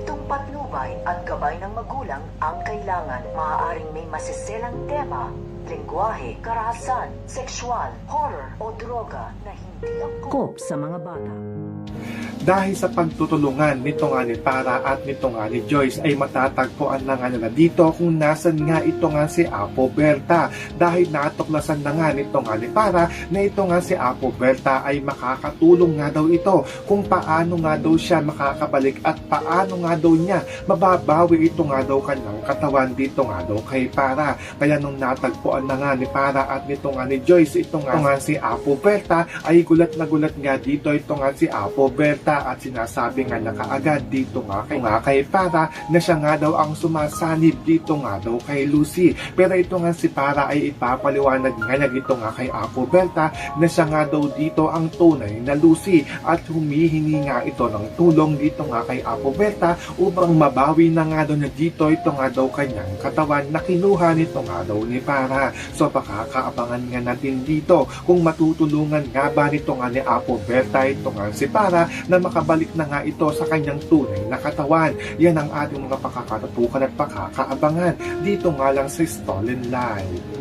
ditong patnubay at gabay ng magulang ang kailangan. Maaaring may masiselang tema, lengguwahe, karahasan, sexual, horror o droga na hindi angkop sa mga bata. Dahil sa pagtutulungan nito nga ni Para at nito nga ni Joyce ay matatagpuan na nga nila dito kung nasan nga ito nga si Apo Berta. Dahil natuklasan na nga nito nga ni Para na ito nga si Apo Berta ay makakatulong nga daw ito kung paano nga daw siya makakabalik at paano nga daw niya mababawi ito nga daw kanyang katawan dito nga daw kay Para. Kaya nung natagpuan na nga ni Para at nito nga ni Joyce ito nga si Apo Berta ay gulat na gulat nga dito ito nga si Apo Berta at sinasabi nga na kaagad dito nga kay Para na siya nga daw ang sumasanib dito nga daw kay Lucy. Pero ito nga si Para ay ipapaliwanag nga niya dito nga kay Apo Berta na siya nga daw dito ang tunay na Lucy at humihingi nga ito ng tulong dito nga kay Apo Berta upang mabawi na nga daw na dito ito nga daw kanyang katawan na kinuha nito nga daw ni Para. So pakakaabangan nga natin dito kung matutulungan nga ba nito nga ni Apo Berta ito nga si Para na makabalik na nga ito sa kanyang tunay na katawan. Yan ang ating mga pakakatutukan at pakakaabangan dito nga lang sa Stolen Live.